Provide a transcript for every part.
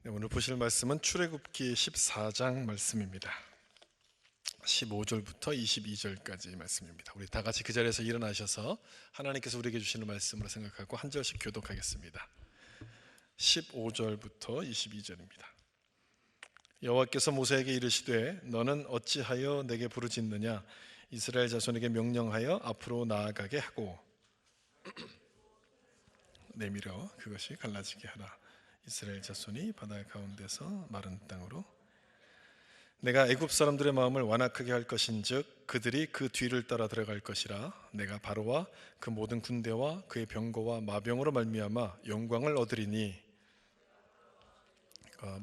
네, 오늘 보실 말씀은 출애굽기 14장 말씀입니다. 15절부터 22절까지 말씀입니다. 우리 다 같이 그 자리에서 일어나셔서 하나님께서 우리에게 주시는 말씀으로 생각하고 한 절씩 교독하겠습니다. 15절부터 22절입니다. 여호와께서 모세에게 이르시되 너는 어찌하여 내게 부르짖느냐? 이스라엘 자손에게 명령하여 앞으로 나아가게 하고 내밀어 그것이 갈라지게 하라. 이스라엘 자손이 바다 가운데서 마른 땅으로 내가 애굽 사람들의 마음을 완악하게 할 것인즉 그들이 그 뒤를 따라 들어갈 것이라. 내가 바로와 그 모든 군대와 그의 병거와 마병으로 말미암아 영광을 얻으리니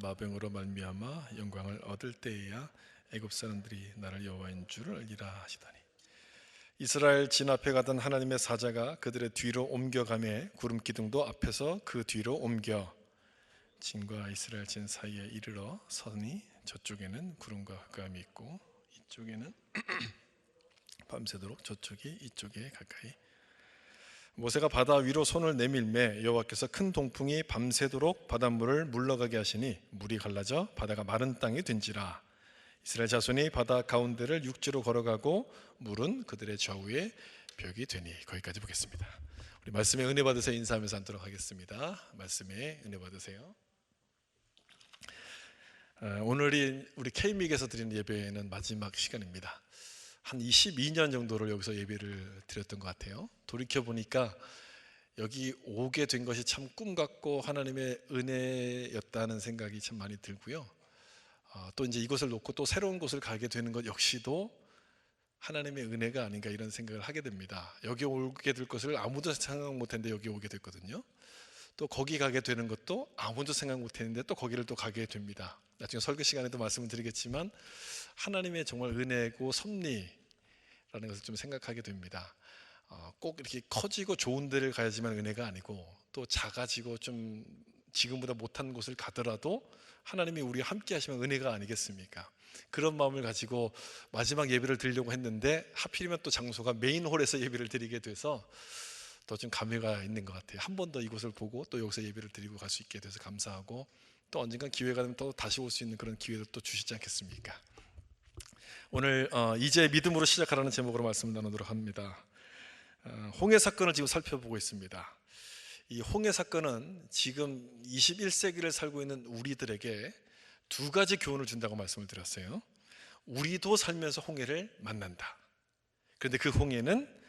마병으로 말미암아 영광을 얻을 때에야 애굽 사람들이 나를 여호와인 줄을 알리라 하시다니. 이스라엘 진 앞에 가던 하나님의 사자가 그들의 뒤로 옮겨가매 구름 기둥도 앞에서 그 뒤로 옮겨 진과 이스라엘 진 사이에 이르러 서니 저쪽에는 구름과 흑암이 있고 이쪽에는 밤새도록 저쪽이 이쪽에 가까이. 모세가 바다 위로 손을 내밀매 여호와께서 큰 동풍이 밤새도록 바닷물을 물러가게 하시니 물이 갈라져 바다가 마른 땅이 된지라. 이스라엘 자손이 바다 가운데를 육지로 걸어가고 물은 그들의 좌우에 벽이 되니. 거기까지 보겠습니다. 우리 말씀에 은혜 받으세요. 인사하면서 앉도록 하겠습니다. 말씀에 은혜 받으세요. 오늘이 우리 K믹에서 드리는 예배는 마지막 시간입니다. 한 22년 정도를 여기서 예배를 드렸던 것 같아요. 돌이켜보니까 여기 오게 된 것이 참 꿈 같고 하나님의 은혜였다는 생각이 참 많이 들고요. 또 이제 이곳을 놓고 또 새로운 곳을 가게 되는 것 역시도 하나님의 은혜가 아닌가 이런 생각을 하게 됩니다. 여기 오게 될 것을 아무도 생각 못했는데 여기 오게 됐거든요. 또 거기 가게 되는 것도 아무도 생각 못했는데 또 거기를 또 가게 됩니다. 나중에 설교 시간에도 말씀을 드리겠지만 하나님의 정말 은혜고 섭리라는 것을 좀 생각하게 됩니다. 꼭 이렇게 커지고 좋은 데를 가야지만 은혜가 아니고 또 작아지고 좀 지금보다 못한 곳을 가더라도 하나님이 우리와 함께 하시면 은혜가 아니겠습니까? 그런 마음을 가지고 마지막 예배를 드리려고 했는데 하필이면 또 장소가 메인홀에서 예배를 드리게 돼서 더 좀 감회가 있는 것 같아요. 한 번 더 이곳을 보고 또 여기서 예배를 드리고 갈 수 있게 돼서 감사하고 또 언젠간 기회가 되면 또 다시 올 수 있는 그런 기회를 또 주시지 않겠습니까? 오늘 이제 믿음으로 시작하라는 제목으로 말씀을 나누도록 합니다. 홍해 사건을 지금 살펴보고 있습니다. 이 홍해 사건은 지금 21세기를 살고 있는 우리들에게 두 가지 교훈을 준다고 말씀을 드렸어요. 우리도 살면서 홍해를 만난다. 그런데 그 홍해는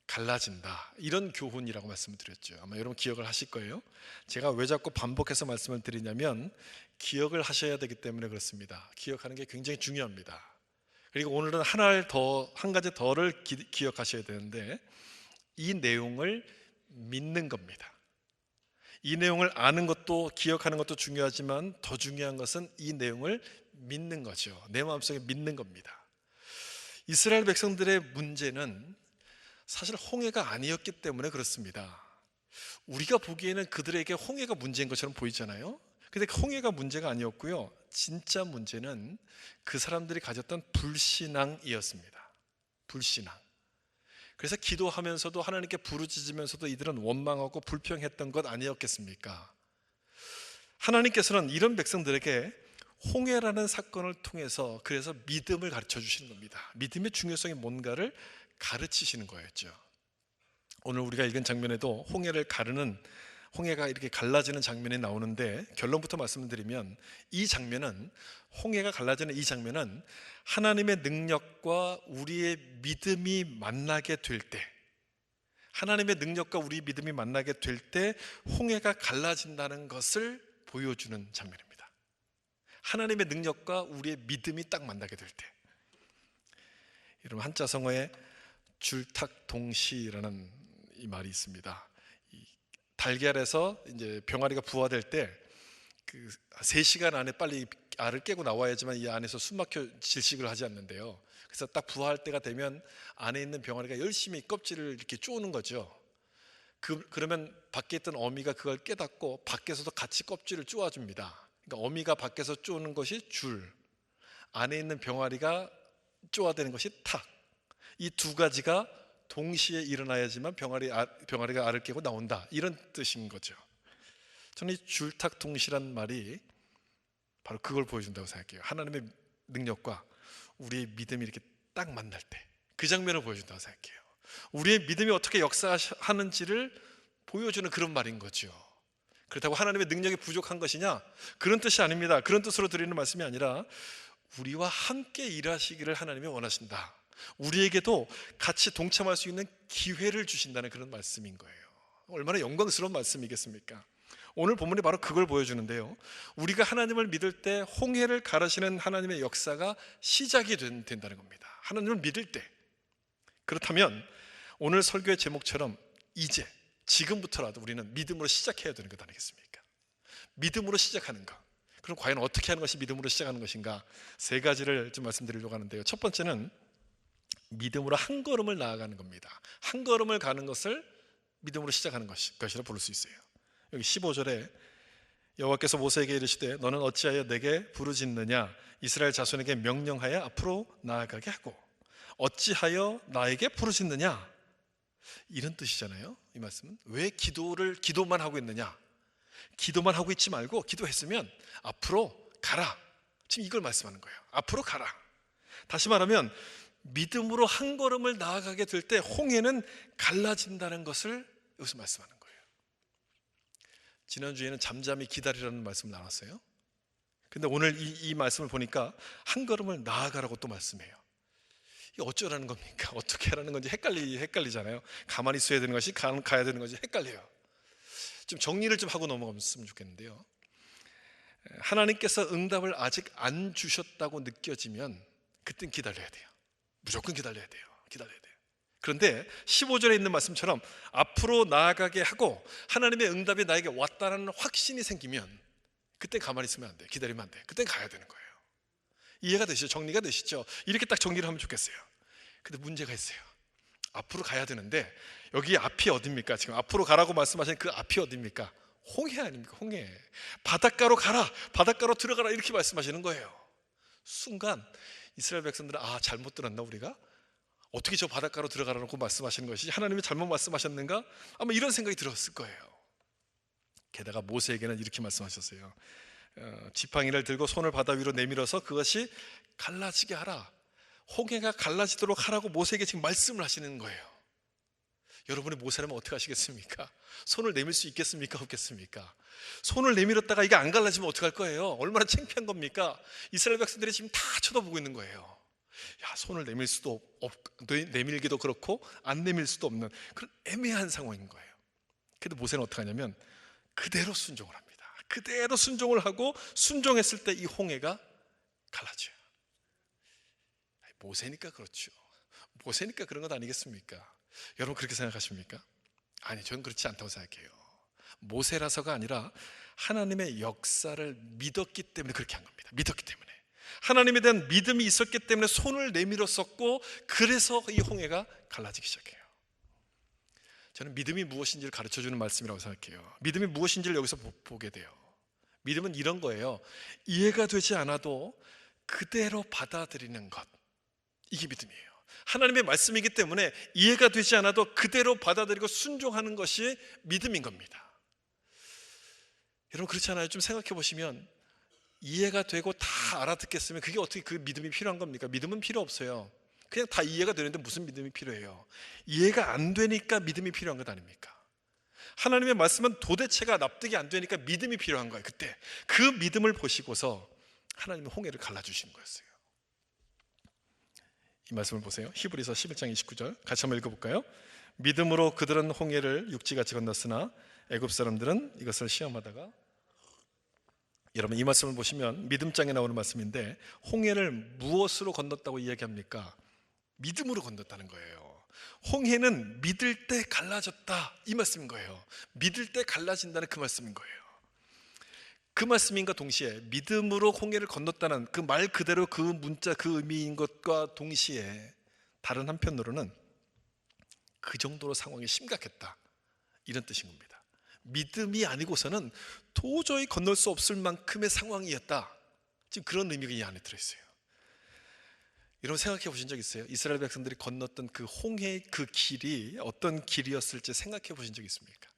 갈라진다. 이런 교훈이라고 말씀을 드렸죠. 아마 여러분 기억을 하실 거예요. 제가 왜 자꾸 반복해서 말씀을 드리냐면 기억을 하셔야 되기 때문에 그렇습니다. 기억하는 게 굉장히 중요합니다. 그리고 오늘은 한 가지 더를 기억하셔야 되는데 이 내용을 믿는 겁니다. 이 내용을 아는 것도 기억하는 것도 중요하지만 더 중요한 것은 이 내용을 믿는 거죠. 내 마음속에 믿는 겁니다. 이스라엘 백성들의 문제는 사실 홍해가 아니었기 때문에 그렇습니다. 우리가 보기에는 그들에게 홍해가 문제인 것처럼 보이잖아요. 근데 홍해가 문제가 아니었고요. 진짜 문제는 그 사람들이 가졌던 불신앙이었습니다. 불신앙. 그래서 기도하면서도 하나님께 부르짖으면서도 이들은 원망하고 불평했던 것 아니었겠습니까? 하나님께서는 이런 백성들에게 홍해라는 사건을 통해서 그래서 믿음을 가르쳐 주시는 겁니다. 믿음의 중요성이 뭔가를 가르치시는 거였죠. 오늘 우리가 읽은 장면에도 홍해가 이렇게 갈라지는 장면이 나오는데 결론부터 말씀드리면 이 장면은 홍해가 갈라지는 이 장면은 하나님의 능력과 우리의 믿음이 만나게 될 때, 하나님의 능력과 우리의 믿음이 만나게 될 때 홍해가 갈라진다는 것을 보여주는 장면입니다. 하나님의 능력과 우리의 믿음이 딱 만나게 될 때. 여러분 한자성어에 줄탁동시라는 이 말이 있습니다. 이 달걀에서 이제 병아리가 부화될 때 그 3시간 안에 빨리 알을 깨고 나와야지만 이 안에서 숨막혀 질식을 하지 않는데요. 그래서 딱 부화할 때가 되면 안에 있는 병아리가 열심히 껍질을 이렇게 쪼는 거죠. 그러면 밖에 있던 어미가 그걸 깨닫고 밖에서도 같이 껍질을 쪼아줍니다. 그러니까 어미가 밖에서 쪼는 것이 줄, 안에 있는 병아리가 쪼아대는 것이 탁. 이 두 가지가 동시에 일어나야지만 병아리가 알을 깨고 나온다. 이런 뜻인 거죠. 저는 이 줄탁동시란 말이 바로 그걸 보여준다고 생각해요. 하나님의 능력과 우리의 믿음이 이렇게 딱 만날 때 그 장면을 보여준다고 생각해요. 우리의 믿음이 어떻게 역사하는지를 보여주는 그런 말인 거죠. 그렇다고 하나님의 능력이 부족한 것이냐? 그런 뜻이 아닙니다. 그런 뜻으로 드리는 말씀이 아니라 우리와 함께 일하시기를 하나님이 원하신다. 우리에게도 같이 동참할 수 있는 기회를 주신다는 그런 말씀인 거예요. 얼마나 영광스러운 말씀이겠습니까? 오늘 본문이 바로 그걸 보여주는데요. 우리가 하나님을 믿을 때 홍해를 가르시는 하나님의 역사가 시작이 된다는 겁니다. 하나님을 믿을 때. 그렇다면 오늘 설교의 제목처럼 이제 지금부터라도 우리는 믿음으로 시작해야 되는 것 아니겠습니까? 믿음으로 시작하는 것. 그럼 과연 어떻게 하는 것이 믿음으로 시작하는 것인가? 세 가지를 좀 말씀드리려고 하는데요. 첫 번째는 믿음으로 한 걸음을 나아가는 겁니다. 한 걸음을 가는 것을 믿음으로 시작하는 것이라 부를 수 있어요. 여기 15절에 여호와께서 모세에게 이르시되 너는 어찌하여 내게 부르짖느냐? 이스라엘 자손에게 명령하여 앞으로 나아가게 하고 어찌하여 나에게 부르짖느냐? 이런 뜻이잖아요. 이 말씀은 왜 기도만 하고 있느냐? 기도만 하고 있지 말고 기도했으면 앞으로 가라. 지금 이걸 말씀하는 거예요. 앞으로 가라. 다시 말하면 믿음으로 한 걸음을 나아가게 될 때 홍해는 갈라진다는 것을 여기서 말씀하는 거예요. 지난주에는 잠잠히 기다리라는 말씀을 나눴어요. 근데 오늘 이 말씀을 보니까 한 걸음을 나아가라고 또 말씀해요. 이게 어쩌라는 겁니까? 어떻게 하라는 건지 헷갈리잖아요. 가만히 있어야 되는 것이 가야 되는 것이 헷갈려요. 좀 정리를 좀 하고 넘어갔으면 좋겠는데요. 하나님께서 응답을 아직 안 주셨다고 느껴지면 그땐 기다려야 돼요. 무조건 기다려야 돼요. 그런데 15절에 있는 말씀처럼 앞으로 나아가게 하고 하나님의 응답이 나에게 왔다는 확신이 생기면 그때 가만히 있으면 안 돼. 기다리면 안 돼. 그땐 가야 되는 거예요. 이해가 되시죠? 정리가 되시죠? 이렇게 딱 정리를 하면 좋겠어요. 근데 문제가 있어요. 앞으로 가야 되는데 여기 앞이 어딥니까? 지금 앞으로 가라고 말씀하신 그 앞이 어딥니까? 홍해 아닙니까? 홍해. 바닷가로 가라. 바닷가로 들어가라. 이렇게 말씀하시는 거예요. 순간 이스라엘 백성들은 잘못 들었나 우리가? 어떻게 저 바닷가로 들어가라고 말씀하시는 것이 하나님이 잘못 말씀하셨는가? 아마 이런 생각이 들었을 거예요. 게다가 모세에게는 이렇게 말씀하셨어요. 지팡이를 들고 손을 바다 위로 내밀어서 그것이 갈라지게 하라. 홍해가 갈라지도록 하라고 모세에게 지금 말씀을 하시는 거예요. 여러분이 모세라면 어떻게 하시겠습니까? 손을 내밀 수 있겠습니까? 없겠습니까? 손을 내밀었다가 이게 안 갈라지면 어떡할 거예요? 얼마나 창피한 겁니까? 이스라엘 백성들이 지금 다 쳐다보고 있는 거예요. 손을 내밀 수도 내밀기도 그렇고 안 내밀 수도 없는 그런 애매한 상황인 거예요. 그런데 모세는 어떻게 하냐면 그대로 순종을 합니다. 그대로 순종을 하고 순종했을 때 이 홍해가 갈라져요. 모세니까 그렇죠. 모세니까 그런 것 아니겠습니까? 여러분 그렇게 생각하십니까? 아니, 저는 그렇지 않다고 생각해요. 모세라서가 아니라 하나님의 역사를 믿었기 때문에 그렇게 한 겁니다. 믿었기 때문에 하나님에 대한 믿음이 있었기 때문에 손을 내밀었었고 그래서 이 홍해가 갈라지기 시작해요. 저는 믿음이 무엇인지를 가르쳐주는 말씀이라고 생각해요. 믿음이 무엇인지를 여기서 보게 돼요. 믿음은 이런 거예요. 이해가 되지 않아도 그대로 받아들이는 것, 이게 믿음이에요. 하나님의 말씀이기 때문에 이해가 되지 않아도 그대로 받아들이고 순종하는 것이 믿음인 겁니다. 여러분 그렇지 않아요? 좀 생각해 보시면 이해가 되고 다 알아듣겠으면 그게 어떻게 그 믿음이 필요한 겁니까? 믿음은 필요 없어요. 그냥 다 이해가 되는데 무슨 믿음이 필요해요? 이해가 안 되니까 믿음이 필요한 것 아닙니까? 하나님의 말씀은 도대체가 납득이 안 되니까 믿음이 필요한 거예요. 그때 그 믿음을 보시고서 하나님은 홍해를 갈라주시는 거였어요. 이 말씀을 보세요. 히브리서 11장 29절 같이 한번 읽어볼까요? 믿음으로 그들은 홍해를 육지같이 건넜으나 애굽 사람들은 이것을 시험하다가, 여러분 이 말씀을 보시면 믿음장에 나오는 말씀인데 홍해를 무엇으로 건넜다고 이야기합니까? 믿음으로 건넜다는 거예요. 홍해는 믿을 때 갈라졌다 이 말씀인 거예요. 믿을 때 갈라진다는 그 말씀인 거예요. 그 말씀인가 동시에 믿음으로 홍해를 건넜다는 그 말 그대로 그 문자 그 의미인 것과 동시에 다른 한편으로는 그 정도로 상황이 심각했다 이런 뜻인 겁니다. 믿음이 아니고서는 도저히 건널 수 없을 만큼의 상황이었다. 지금 그런 의미가 이 안에 들어있어요. 여러분 생각해 보신 적 있어요? 이스라엘 백성들이 건넜던 그 홍해의 그 길이 어떤 길이었을지 생각해 보신 적 있습니까?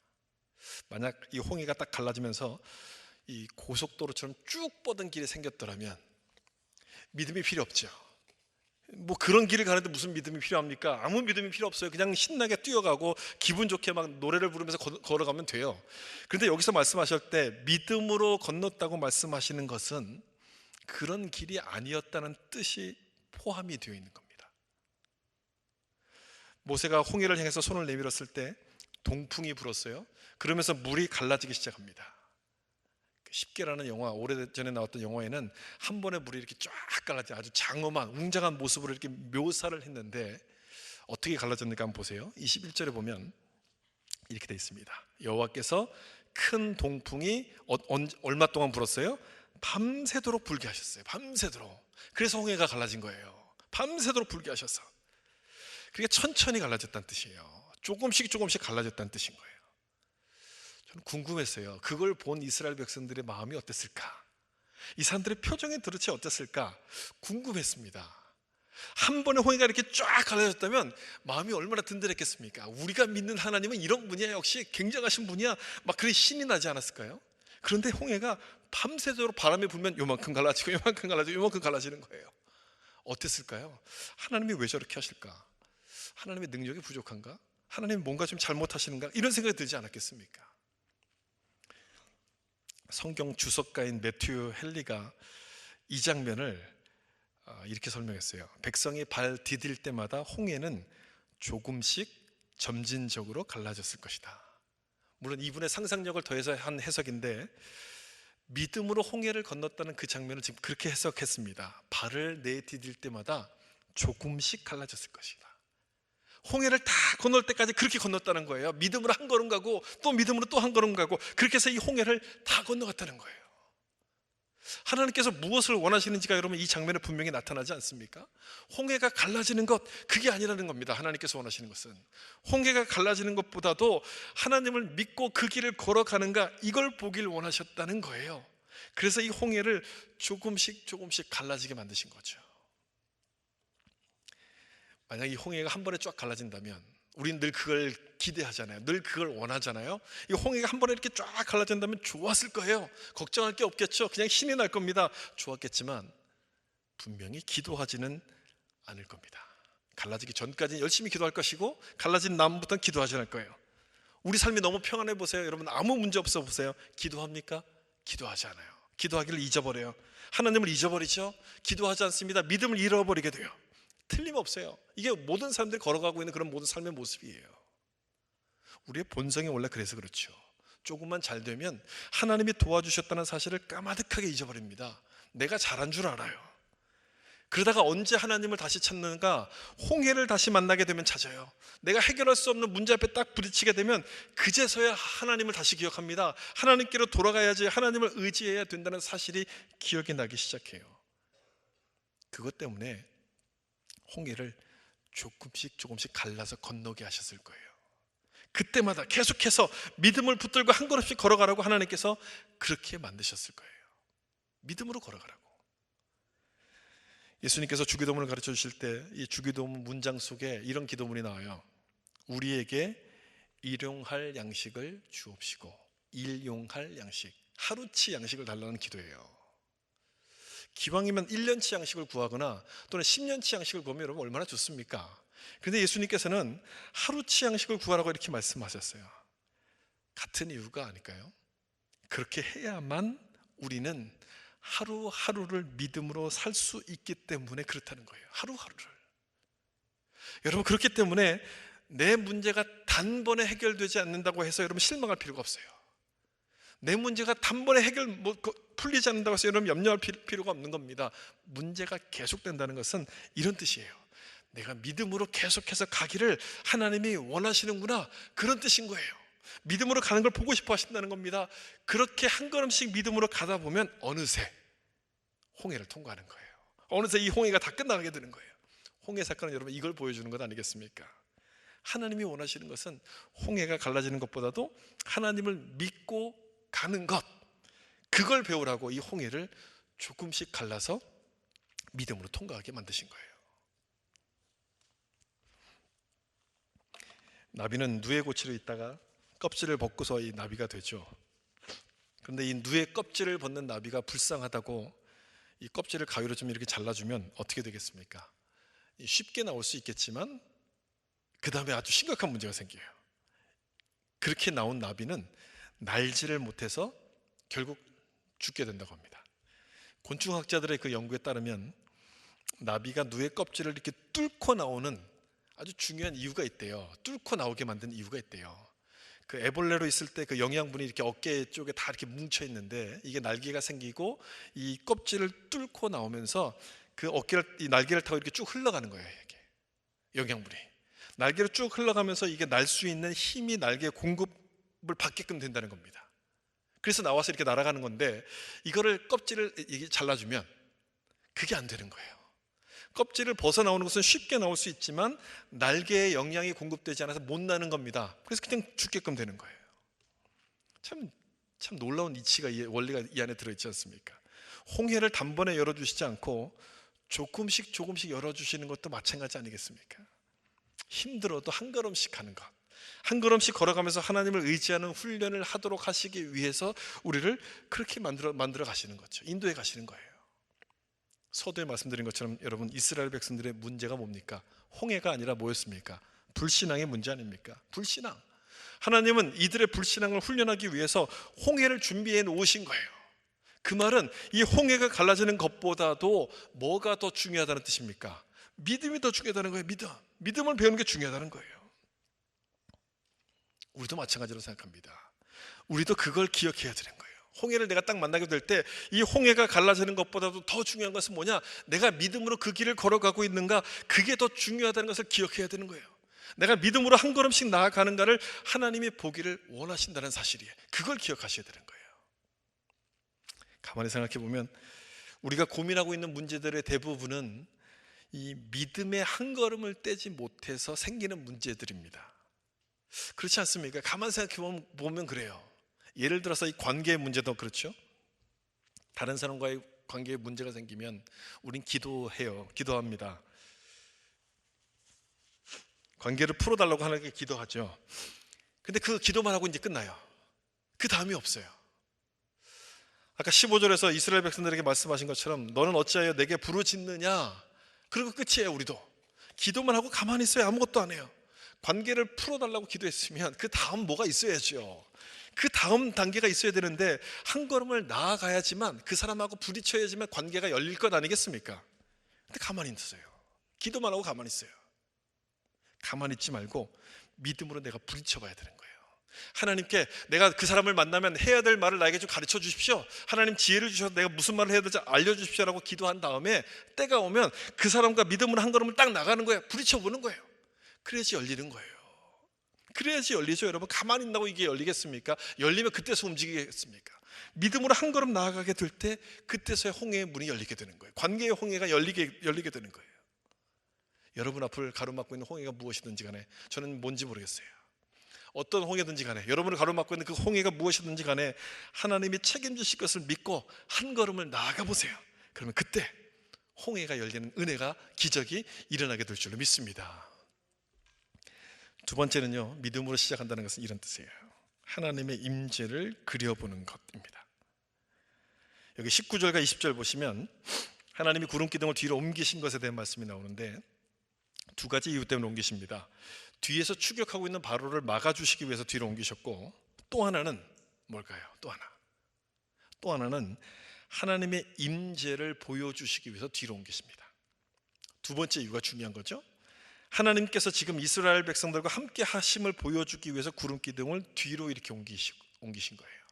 만약 이 홍해가 딱 갈라지면서 이 고속도로처럼 쭉 뻗은 길이 생겼더라면 믿음이 필요 없죠. 뭐 그런 길을 가는데 무슨 믿음이 필요합니까? 아무 믿음이 필요 없어요. 그냥 신나게 뛰어가고 기분 좋게 막 노래를 부르면서 걸어가면 돼요. 그런데 여기서 말씀하실 때 믿음으로 건넜다고 말씀하시는 것은 그런 길이 아니었다는 뜻이 포함이 되어 있는 겁니다. 모세가 홍해를 향해서 손을 내밀었을 때 동풍이 불었어요. 그러면서 물이 갈라지기 시작합니다. 십계라는 영화, 오래전에 나왔던 영화에는 한 번에 물이 이렇게 쫙 갈라져 아주 장엄한 웅장한 모습으로 이렇게 묘사를 했는데 어떻게 갈라졌는가 한번 보세요. 21절에 보면 이렇게 되어 있습니다. 여호와께서 큰 동풍이 얼마 동안 불었어요? 밤새도록 불게 하셨어요. 밤새도록. 그래서 홍해가 갈라진 거예요. 밤새도록 불게 하셔서. 그게 천천히 갈라졌다는 뜻이에요. 조금씩 갈라졌다는 뜻인 거예요. 저는 궁금했어요. 그걸 본 이스라엘 백성들의 마음이 어땠을까? 이 사람들의 표정이 도대체 어땠을까? 궁금했습니다. 한 번에 홍해가 이렇게 쫙 갈라졌다면 마음이 얼마나 든든했겠습니까? 우리가 믿는 하나님은 이런 분이야, 역시 굉장하신 분이야, 막 그런 신이 나지 않았을까요? 그런데 홍해가 밤새도록 바람이 불면 요만큼 갈라지고 요만큼 갈라지고 요만큼 갈라지는 거예요. 어땠을까요? 하나님이 왜 저렇게 하실까? 하나님의 능력이 부족한가? 하나님이 뭔가 좀 잘못하시는가? 이런 생각이 들지 않았겠습니까? 성경 주석가인 매튜 헨리가 이 장면을 이렇게 설명했어요. 백성이 발 디딜 때마다 홍해는 조금씩 점진적으로 갈라졌을 것이다. 물론 이분의 상상력을 더해서 한 해석인데 믿음으로 홍해를 건넜다는 그 장면을 지금 그렇게 해석했습니다. 발을 내디딜 때마다 조금씩 갈라졌을 것이다. 홍해를 다 건널 때까지 그렇게 건넜다는 거예요. 믿음으로 한 걸음 가고 또 믿음으로 또 한 걸음 가고 그렇게 해서 이 홍해를 다 건너갔다는 거예요. 하나님께서 무엇을 원하시는지가 여러분 이 장면에 분명히 나타나지 않습니까? 홍해가 갈라지는 것, 그게 아니라는 겁니다. 하나님께서 원하시는 것은 홍해가 갈라지는 것보다도 하나님을 믿고 그 길을 걸어가는가, 이걸 보길 원하셨다는 거예요. 그래서 이 홍해를 조금씩 갈라지게 만드신 거죠. 만약 이 홍해가 한 번에 쫙 갈라진다면 우리는 늘 그걸 기대하잖아요. 늘 그걸 원하잖아요. 이 홍해가 한 번에 이렇게 쫙 갈라진다면 좋았을 거예요. 걱정할 게 없겠죠. 그냥 신이 날 겁니다. 좋았겠지만 분명히 기도하지는 않을 겁니다. 갈라지기 전까지는 열심히 기도할 것이고 갈라진 다음부터는 기도하지 않을 거예요. 우리 삶이 너무 평안해 보세요. 여러분 아무 문제 없어 보세요. 기도합니까? 기도하지 않아요. 기도하기를 잊어버려요. 하나님을 잊어버리죠. 기도하지 않습니다. 믿음을 잃어버리게 돼요. 틀림없어요. 이게 모든 사람들이 걸어가고 있는 그런 모든 삶의 모습이에요. 우리의 본성이 원래 그래서 그렇죠. 조금만 잘 되면 하나님이 도와주셨다는 사실을 까마득하게 잊어버립니다. 내가 잘한 줄 알아요. 그러다가 언제 하나님을 다시 찾는가? 홍해를 다시 만나게 되면 찾아요. 내가 해결할 수 없는 문제 앞에 딱 부딪히게 되면 그제서야 하나님을 다시 기억합니다. 하나님께로 돌아가야지, 하나님을 의지해야 된다는 사실이 기억이 나기 시작해요. 그것 때문에 홍해를 조금씩 갈라서 건너게 하셨을 거예요. 그때마다 계속해서 믿음을 붙들고 한 걸음씩 걸어가라고 하나님께서 그렇게 만드셨을 거예요. 믿음으로 걸어가라고. 예수님께서 주기도문을 가르쳐 주실 때 이 주기도문 문장 속에 이런 기도문이 나와요. 우리에게 일용할 양식을 주옵시고. 일용할 양식, 하루치 양식을 달라는 기도예요. 기왕이면 1년치 양식을 구하거나 또는 10년치 양식을 구하면 여러분 얼마나 좋습니까? 그런데 예수님께서는 하루치 양식을 구하라고 이렇게 말씀하셨어요. 같은 이유가 아닐까요? 그렇게 해야만 우리는 하루하루를 믿음으로 살 수 있기 때문에 그렇다는 거예요. 하루하루를. 여러분 그렇기 때문에 내 문제가 단번에 해결되지 않는다고 해서 여러분 실망할 필요가 없어요. 내 문제가 단번에 풀리지 않는다고 해서 여러분 염려할 필요가 없는 겁니다. 문제가 계속된다는 것은 이런 뜻이에요. 내가 믿음으로 계속해서 가기를 하나님이 원하시는구나, 그런 뜻인 거예요. 믿음으로 가는 걸 보고 싶어 하신다는 겁니다. 그렇게 한 걸음씩 믿음으로 가다 보면 어느새 홍해를 통과하는 거예요. 어느새 이 홍해가 다 끝나게 되는 거예요. 홍해 사건은 여러분 이걸 보여주는 것 아니겠습니까? 하나님이 원하시는 것은 홍해가 갈라지는 것보다도 하나님을 믿고 가는 것, 그걸 배우라고 이 홍해를 조금씩 갈라서 믿음으로 통과하게 만드신 거예요. 나비는 누에 고치로 있다가 껍질을 벗고서 이 나비가 되죠. 그런데 이 누에 껍질을 벗는 나비가 불쌍하다고 이 껍질을 가위로 좀 이렇게 잘라주면 어떻게 되겠습니까? 쉽게 나올 수 있겠지만 그 다음에 아주 심각한 문제가 생겨요. 그렇게 나온 나비는 날지를 못해서 결국 죽게 된다고 합니다. 곤충학자들의 그 연구에 따르면 나비가 누의 껍질을 이렇게 뚫고 나오는 아주 중요한 이유가 있대요. 뚫고 나오게 만든 이유가 있대요. 그 애벌레로 있을 때 그 영양분이 이렇게 어깨 쪽에 다 이렇게 뭉쳐 있는데 이게 날개가 생기고 이 껍질을 뚫고 나오면서 그 이 날개를 타고 이렇게 쭉 흘러가는 거예요. 이게 영양분이 날개로 쭉 흘러가면서 이게 날 수 있는 힘이 날개 공급을 받게끔 된다는 겁니다. 그래서 나와서 이렇게 날아가는 건데 이거를 껍질을 이게 잘라주면 그게 안 되는 거예요. 껍질을 벗어 나오는 것은 쉽게 나올 수 있지만 날개에 영양이 공급되지 않아서 못 나는 겁니다. 그래서 그냥 죽게끔 되는 거예요. 참 놀라운 이치가 원리가 이 안에 들어있지 않습니까? 홍해를 단번에 열어주시지 않고 조금씩 열어주시는 것도 마찬가지 아니겠습니까? 힘들어도 한 걸음씩 가는 것, 한 걸음씩 걸어가면서 하나님을 의지하는 훈련을 하도록 하시기 위해서 우리를 그렇게 만들어 가시는 거죠. 인도해 가시는 거예요. 서두에 말씀드린 것처럼 여러분, 이스라엘 백성들의 문제가 뭡니까? 홍해가 아니라 뭐였습니까? 불신앙의 문제 아닙니까? 불신앙. 하나님은 이들의 불신앙을 훈련하기 위해서 홍해를 준비해 놓으신 거예요. 그 말은 이 홍해가 갈라지는 것보다도 뭐가 더 중요하다는 뜻입니까? 믿음이 더 중요하다는 거예요. 믿음을 배우는 게 중요하다는 거예요. 우리도 마찬가지로 생각합니다. 우리도 그걸 기억해야 되는 거예요. 홍해를 내가 딱 만나게 될 때 이 홍해가 갈라지는 것보다도 더 중요한 것은 뭐냐? 내가 믿음으로 그 길을 걸어가고 있는가? 그게 더 중요하다는 것을 기억해야 되는 거예요. 내가 믿음으로 한 걸음씩 나아가는가를 하나님이 보기를 원하신다는 사실이에요. 그걸 기억하셔야 되는 거예요. 가만히 생각해 보면 우리가 고민하고 있는 문제들의 대부분은 이 믿음의 한 걸음을 떼지 못해서 생기는 문제들입니다. 그렇지 않습니까? 가만히 생각해 보면 그래요. 예를 들어서 이 관계의 문제도 그렇죠. 다른 사람과의 관계에 문제가 생기면 우린 기도합니다. 관계를 풀어달라고 하나님께 기도하죠. 근데 그 기도만 하고 이제 끝나요. 그 다음이 없어요. 아까 15절에서 이스라엘 백성들에게 말씀하신 것처럼 너는 어찌하여 내게 부르짖느냐? 그리고 끝이에요. 우리도 기도만 하고 가만히 있어요. 아무것도 안 해요. 관계를 풀어달라고 기도했으면 그 다음 뭐가 있어야죠. 그 다음 단계가 있어야 되는데 한 걸음을 나아가야지만 그 사람하고 부딪혀야지만 관계가 열릴 것 아니겠습니까? 근데 가만히 있어요. 기도만 하고 가만히 있어요. 가만히 있지 말고 믿음으로 내가 부딪혀 봐야 되는 거예요. 하나님께 내가 그 사람을 만나면 해야 될 말을 나에게 좀 가르쳐 주십시오. 하나님 지혜를 주셔서 내가 무슨 말을 해야 될지 알려주십시오 라고 기도한 다음에 때가 오면 그 사람과 믿음으로 한 걸음을 딱 나가는 거예요. 부딪혀 보는 거예요. 그래야지 열리는 거예요. 그래야지 열리죠. 여러분, 가만히 있다고 이게 열리겠습니까? 열리면 그때서 움직이겠습니까? 믿음으로 한 걸음 나아가게 될 때 그때서야 홍해의 문이 열리게 되는 거예요. 관계의 홍해가 열리게 되는 거예요. 여러분 앞을 가로막고 있는 홍해가 무엇이든지 간에 저는 뭔지 모르겠어요. 어떤 홍해든지 간에 여러분을 가로막고 있는 그 홍해가 무엇이든지 간에 하나님이 책임지실 것을 믿고 한 걸음을 나아가 보세요. 그러면 그때 홍해가 열리는 은혜가, 기적이 일어나게 될 줄로 믿습니다. 두 번째는요, 믿음으로 시작한다는 것은 이런 뜻이에요. 하나님의 임재를 그려보는 것입니다. 여기 19절과 20절 보시면 하나님이 구름 기둥을 뒤로 옮기신 것에 대한 말씀이 나오는데 두 가지 이유 때문에 옮기십니다. 뒤에서 추격하고 있는 바로를 막아주시기 위해서 뒤로 옮기셨고, 또 하나는 뭘까요? 또 하나는 하나님의 임재를 보여주시기 위해서 뒤로 옮기십니다. 두 번째 이유가 중요한 거죠. 하나님께서 지금 이스라엘 백성들과 함께 하심을 보여주기 위해서 구름 기둥을 뒤로 이렇게 옮기신 거예요.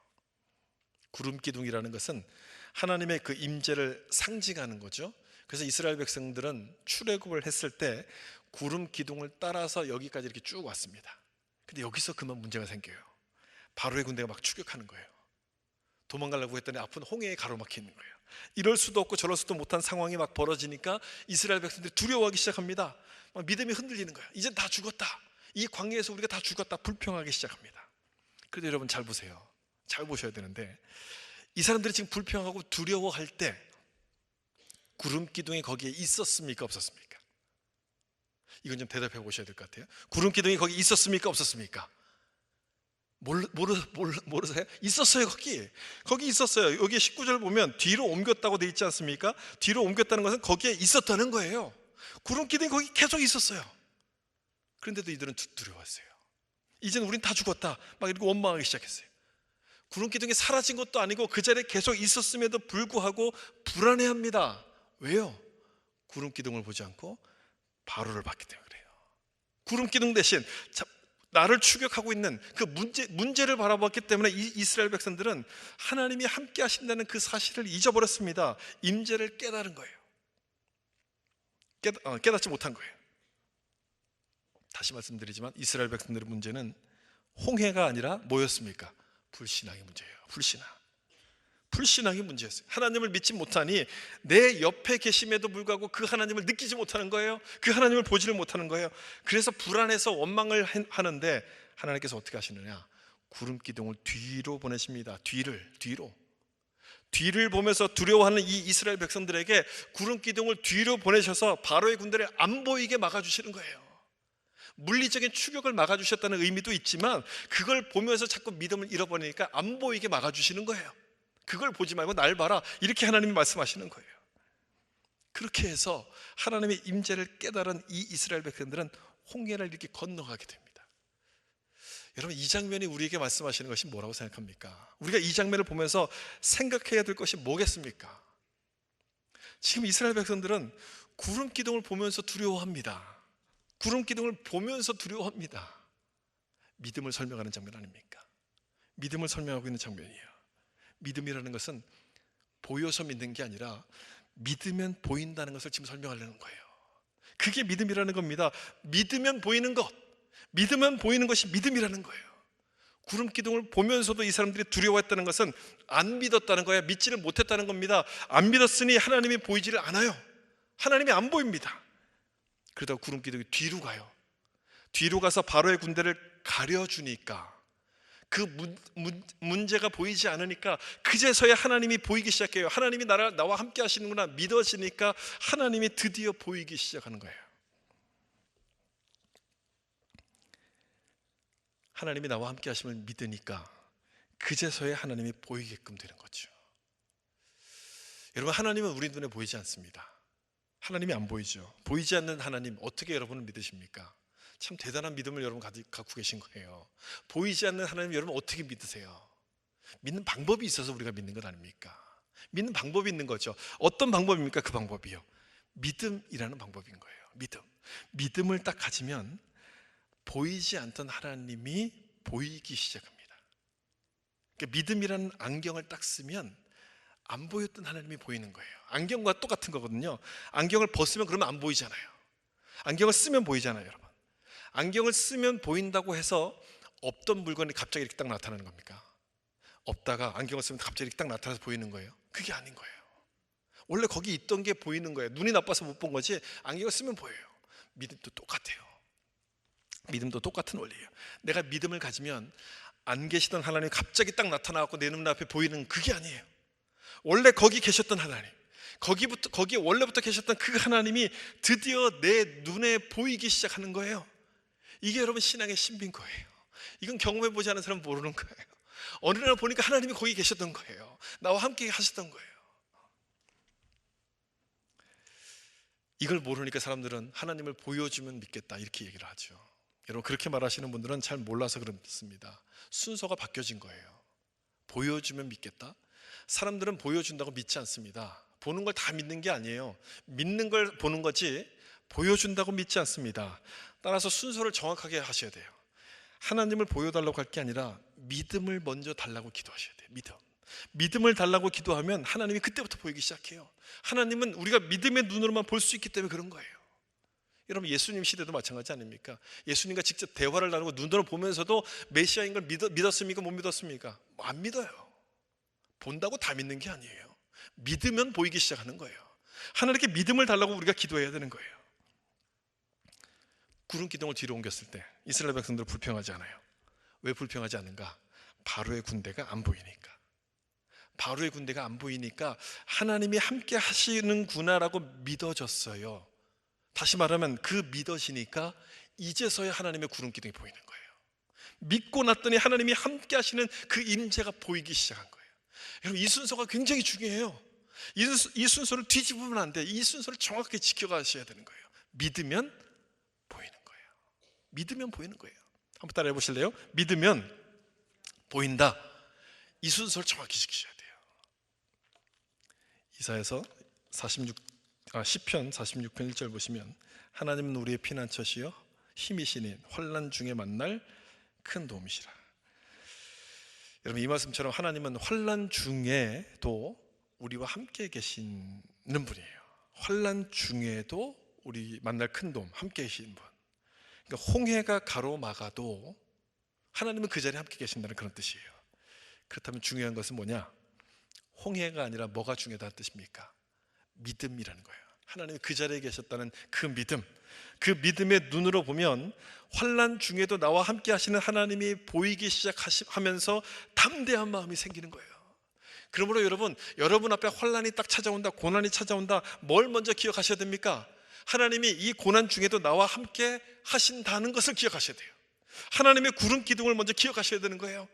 구름 기둥이라는 것은 하나님의 그 임재를 상징하는 거죠. 그래서 이스라엘 백성들은 출애굽을 했을 때 구름 기둥을 따라서 여기까지 이렇게 쭉 왔습니다. 근데 여기서 그만 문제가 생겨요. 바로의 군대가 막 추격하는 거예요. 도망가려고 했더니 앞은 홍해에 가로막혀 있는 거예요. 이럴 수도 없고 저럴 수도 못한 상황이 막 벌어지니까 이스라엘 백성들이 두려워하기 시작합니다. 막 믿음이 흔들리는 거예요. 이젠 다 죽었다. 이 광야에서 우리가 다 죽었다. 불평하기 시작합니다. 그런데 여러분 잘 보세요. 잘 보셔야 되는데 이 사람들이 지금 불평하고 두려워할 때 구름 기둥이 거기에 있었습니까? 없었습니까? 이건 좀 대답해 보셔야 될 것 같아요. 구름 기둥이 거기 있었습니까? 없었습니까? 모르세요? 있었어요. 거기 있었어요. 여기 19절 보면 뒤로 옮겼다고 돼 있지 않습니까? 뒤로 옮겼다는 것은 거기에 있었다는 거예요. 구름 기둥이 거기 계속 있었어요. 그런데도 이들은 두려웠어요. 이제는 우린 다 죽었다 막 이러고 원망하기 시작했어요. 구름 기둥이 사라진 것도 아니고 그 자리에 계속 있었음에도 불구하고 불안해합니다. 왜요? 구름 기둥을 보지 않고 바로를 봤기 때문에 그래요. 구름 기둥 대신 나를 추격하고 있는 그 문제를 바라봤기 때문에 이 이스라엘 백성들은 하나님이 함께 하신다는 그 사실을 잊어버렸습니다. 임재를 깨달은 거예요. 깨닫지 못한 거예요. 다시 말씀드리지만 이스라엘 백성들의 문제는 홍해가 아니라 뭐였습니까? 불신앙의 문제예요. 불신앙이 문제였어요. 하나님을 믿지 못하니 내 옆에 계심에도 불구하고 그 하나님을 느끼지 못하는 거예요. 그 하나님을 보지를 못하는 거예요. 그래서 불안해서 원망을 하는데 하나님께서 어떻게 하시느냐? 구름 기둥을 뒤로 보내십니다. 뒤를 보면서 두려워하는 이 이스라엘 백성들에게 구름 기둥을 뒤로 보내셔서 바로의 군대를 안 보이게 막아주시는 거예요. 물리적인 추격을 막아주셨다는 의미도 있지만 그걸 보면서 자꾸 믿음을 잃어버리니까 안 보이게 막아주시는 거예요. 그걸 보지 말고 날 봐라, 이렇게 하나님이 말씀하시는 거예요. 그렇게 해서 하나님의 임재를 깨달은 이 이스라엘 백성들은 홍해를 이렇게 건너가게 됩니다. 여러분, 이 장면이 우리에게 말씀하시는 것이 뭐라고 생각합니까? 우리가 이 장면을 보면서 생각해야 될 것이 뭐겠습니까? 지금 이스라엘 백성들은 구름 기둥을 보면서 두려워합니다. 구름 기둥을 보면서 두려워합니다. 믿음을 설명하는 장면 아닙니까? 믿음을 설명하고 있는 장면이에요. 믿음이라는 것은 보여서 믿는 게 아니라 믿으면 보인다는 것을 지금 설명하려는 거예요. 그게 믿음이라는 겁니다. 믿으면 보이는 것, 믿으면 보이는 것이 믿음이라는 거예요. 구름 기둥을 보면서도 이 사람들이 두려워했다는 것은 안 믿었다는 거예요. 믿지를 못했다는 겁니다. 안 믿었으니 하나님이 보이지를 않아요. 하나님이 안 보입니다. 그러다가 구름 기둥이 뒤로 가요. 뒤로 가서 바로의 군대를 가려주니까, 그 문제가 보이지 않으니까 그제서야 하나님이 보이기 시작해요. 하나님이 나와 함께 하시는구나 믿어지니까 하나님이 드디어 보이기 시작하는 거예요. 하나님이 나와 함께 하심을 믿으니까 그제서야 하나님이 보이게끔 되는 거죠. 여러분, 하나님은 우리 눈에 보이지 않습니다. 하나님이 안 보이죠. 보이지 않는 하나님, 어떻게 여러분은 믿으십니까? 참 대단한 믿음을 여러분 갖고 계신 거예요. 보이지 않는 하나님, 여러분 어떻게 믿으세요? 믿는 방법이 있어서 우리가 믿는 것 아닙니까? 믿는 방법이 있는 거죠. 어떤 방법입니까? 그 방법이요, 믿음이라는 방법인 거예요. 믿음을 딱 가지면 보이지 않던 하나님이 보이기 시작합니다. 그러니까 믿음이라는 안경을 딱 쓰면 안 보였던 하나님이 보이는 거예요. 안경과 똑같은 거거든요. 안경을 벗으면 그러면 안 보이잖아요. 안경을 쓰면 보이잖아요, 여러분. 안경을 쓰면 보인다고 해서 없던 물건이 갑자기 이렇게 딱 나타나는 겁니까? 없다가 안경을 쓰면 갑자기 이렇게 딱 나타나서 보이는 거예요? 그게 아닌 거예요. 원래 거기 있던 게 보이는 거예요. 눈이 나빠서 못 본 거지 안경을 쓰면 보여요. 믿음도 똑같아요. 믿음도 똑같은 원리예요. 내가 믿음을 가지면 안 계시던 하나님이 갑자기 딱 나타나고 내 눈앞에 보이는, 그게 아니에요. 원래 거기 계셨던 하나님, 거기 원래부터 계셨던 그 하나님이 드디어 내 눈에 보이기 시작하는 거예요. 이게 여러분 신앙의 신비인 거예요. 이건 경험해보지 않은 사람은 모르는 거예요. 어느 날 보니까 하나님이 거기 계셨던 거예요. 나와 함께 하셨던 거예요. 이걸 모르니까 사람들은 하나님을 보여주면 믿겠다 이렇게 얘기를 하죠. 여러분, 그렇게 말하시는 분들은 잘 몰라서 그렇습니다. 순서가 바뀌어진 거예요. 보여주면 믿겠다? 사람들은 보여준다고 믿지 않습니다. 보는 걸 다 믿는 게 아니에요. 믿는 걸 보는 거지 보여준다고 믿지 않습니다. 따라서 순서를 정확하게 하셔야 돼요. 하나님을 보여달라고 할 게 아니라 믿음을 먼저 달라고 기도하셔야 돼요. 믿음을 달라고 기도하면 하나님이 그때부터 보이기 시작해요. 하나님은 우리가 믿음의 눈으로만 볼 수 있기 때문에 그런 거예요. 여러분, 예수님 시대도 마찬가지 아닙니까? 예수님과 직접 대화를 나누고 눈으로 보면서도 메시아인 걸 믿었습니까? 못 믿었습니까? 안 믿어요. 본다고 다 믿는 게 아니에요. 믿으면 보이기 시작하는 거예요. 하나님께 믿음을 달라고 우리가 기도해야 되는 거예요. 구름 기둥을 뒤로 옮겼을 때 이스라엘 백성들 불평하지 않아요. 왜 불평하지 않는가? 바로의 군대가 안 보이니까. 바로의 군대가 안 보이니까 하나님이 함께 하시는구나라고 믿어졌어요. 다시 말하면 그 믿어지니까 이제서야 하나님의 구름 기둥이 보이는 거예요. 믿고 났더니 하나님이 함께 하시는 그 임재가 보이기 시작한 거예요. 여러분, 이 순서가 굉장히 중요해요. 이 순서를 뒤집으면 안 돼. 이 순서를 정확하게 지켜가셔야 되는 거예요. 믿으면 보이는 거예요. 믿으면 보이는 거예요. 한번 따라해 보실래요? 믿으면 보인다. 이 순서를 정확히 지키셔야 돼요. 이사야서 10편 46편 1절 보시면 하나님은 우리의 피난처시여 힘이시니 환난 중에 만날 큰 도움이시라. 여러분, 이 말씀처럼 하나님은 환난 중에도 우리와 함께 계시는 분이에요. 환난 중에도 우리 만날 큰 도움, 함께 계시는 분. 그러니까 홍해가 가로막아도 하나님은 그 자리에 함께 계신다는 그런 뜻이에요. 그렇다면 중요한 것은 뭐냐? 홍해가 아니라 뭐가 중요하다는 뜻입니까? 믿음이라는 거예요. 하나님이 그 자리에 계셨다는 그 믿음, 그 믿음의 눈으로 보면 환난 중에도 나와 함께 하시는 하나님이 보이기 시작하면서 담대한 마음이 생기는 거예요. 그러므로 여러분 앞에 환난이 딱 찾아온다, 고난이 찾아온다, 뭘 먼저 기억하셔야 됩니까? 하나님이 이 고난 중에도 나와 함께 하신다는 것을 기억하셔야 돼요. 하나님의 구름 기둥을 먼저 기억하셔야 되는 거예요.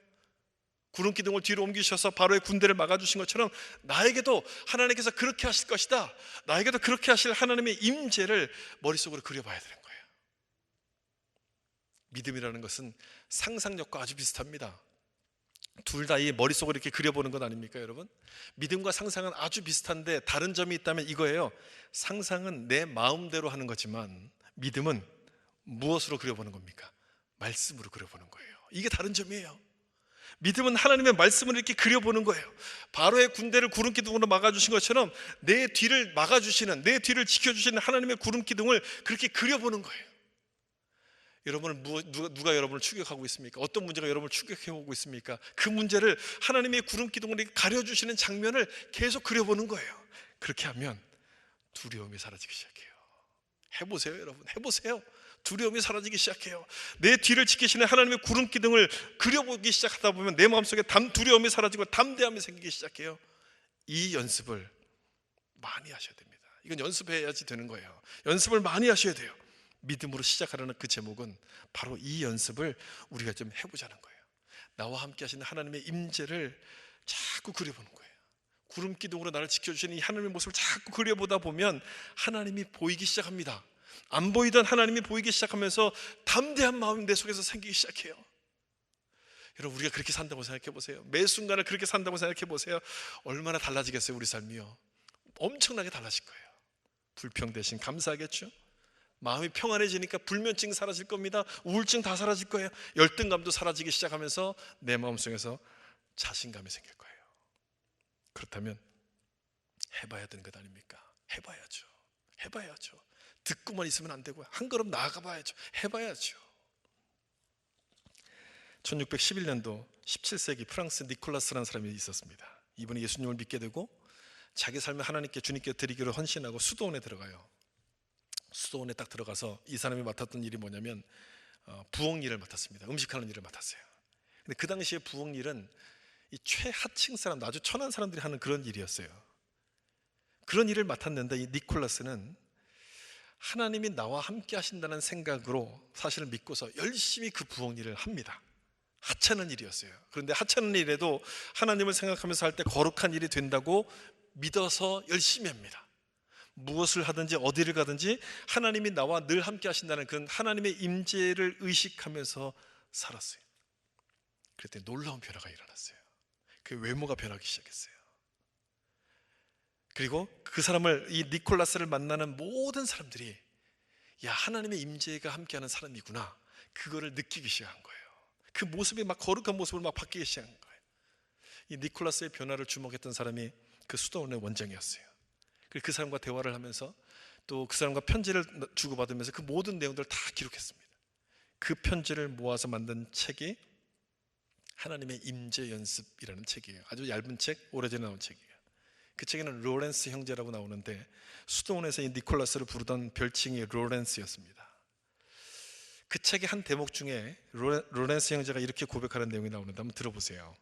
구름 기둥을 뒤로 옮기셔서 바로의 군대를 막아주신 것처럼 나에게도 하나님께서 그렇게 하실 것이다, 나에게도 그렇게 하실 하나님의 임재를 머릿속으로 그려봐야 되는 거예요. 믿음이라는 것은 상상력과 아주 비슷합니다. 둘 다 이 머릿속으로 이렇게 그려보는 것 아닙니까, 여러분? 믿음과 상상은 아주 비슷한데 다른 점이 있다면 이거예요. 상상은 내 마음대로 하는 거지만 믿음은 무엇으로 그려보는 겁니까? 말씀으로 그려보는 거예요. 이게 다른 점이에요. 믿음은 하나님의 말씀을 이렇게 그려보는 거예요. 바로의 군대를 구름 기둥으로 막아주신 것처럼 내 뒤를 막아주시는, 내 뒤를 지켜주시는 하나님의 구름 기둥을 그렇게 그려보는 거예요. 여러분을 누가 여러분을 추격하고 있습니까? 어떤 문제가 여러분을 추격해오고 있습니까? 그 문제를 하나님의 구름 기둥으로 가려주시는 장면을 계속 그려보는 거예요. 그렇게 하면 두려움이 사라지기 시작해요. 해보세요, 여러분. 해보세요. 두려움이 사라지기 시작해요. 내 뒤를 지키시는 하나님의 구름 기둥을 그려보기 시작하다 보면 내 마음속에 두려움이 사라지고 담대함이 생기기 시작해요. 이 연습을 많이 하셔야 됩니다. 이건 연습해야지 되는 거예요. 연습을 많이 하셔야 돼요. 믿음으로 시작하라는 그 제목은 바로 이 연습을 우리가 좀 해보자는 거예요. 나와 함께 하시는 하나님의 임재를 자꾸 그려보는 거예요. 구름 기둥으로 나를 지켜주시는 이 하나님의 모습을 자꾸 그려보다 보면 하나님이 보이기 시작합니다. 안 보이던 하나님이 보이기 시작하면서 담대한 마음이 내 속에서 생기기 시작해요. 여러분, 우리가 그렇게 산다고 생각해 보세요. 매 순간을 그렇게 산다고 생각해 보세요. 얼마나 달라지겠어요, 우리 삶이요. 엄청나게 달라질 거예요. 불평 대신 감사하겠죠. 마음이 평안해지니까 불면증 사라질 겁니다. 우울증 다 사라질 거예요. 열등감도 사라지기 시작하면서 내 마음속에서 자신감이 생길 거예요. 그렇다면 해봐야 되는 것 아닙니까? 해봐야죠. 듣고만 있으면 안 되고요. 한 걸음 나아가 봐야죠. 해봐야죠. 1611년도 17세기 프랑스 니콜라스라는 사람이 있었습니다. 이분이 예수님을 믿게 되고 자기 삶을 하나님께, 주님께 드리기로 헌신하고 수도원에 들어가요. 수도원에 딱 들어가서 이 사람이 맡았던 일이 뭐냐면 부엌 일을 맡았습니다. 음식하는 일을 맡았어요. 근데 그 당시에 부엌 일은 이 최하층 사람, 아주 천한 사람들이 하는 그런 일이었어요. 그런 일을 맡았는데 이 니콜라스는 하나님이 나와 함께 하신다는 생각으로 사실을 믿고서 열심히 그 부엌 일을 합니다. 하찮은 일이었어요. 그런데 하찮은 일에도 하나님을 생각하면서 할 때 거룩한 일이 된다고 믿어서 열심히 합니다. 무엇을 하든지 어디를 가든지 하나님이 나와 늘 함께 하신다는 그런 하나님의 임재를 의식하면서 살았어요. 그랬더니 놀라운 변화가 일어났어요. 그 외모가 변하기 시작했어요. 그리고 그 사람을, 이 니콜라스를 만나는 모든 사람들이 야, 하나님의 임재가 함께하는 사람이구나, 그거를 느끼기 시작한 거예요. 그 모습이 막 거룩한 모습으로 막 바뀌기 시작한 거예요. 이 니콜라스의 변화를 주목했던 사람이 그 수도원의 원장이었어요. 그리고 그 사람과 대화를 하면서 또 그 사람과 편지를 주고받으면서 그 모든 내용들을 다 기록했습니다. 그 편지를 모아서 만든 책이 하나님의 임재 연습이라는 책이에요. 아주 얇은 책, 오래전에 나온 책이에요. 그 책에는 로렌스 형제라고 나오는데 수도원에서 이 니콜라스를 부르던 별칭이 로렌스였습니다. 그 책의 한 대목 중에 로렌스 형제가 이렇게 고백하는 내용이 나오는데 한번 들어보세요.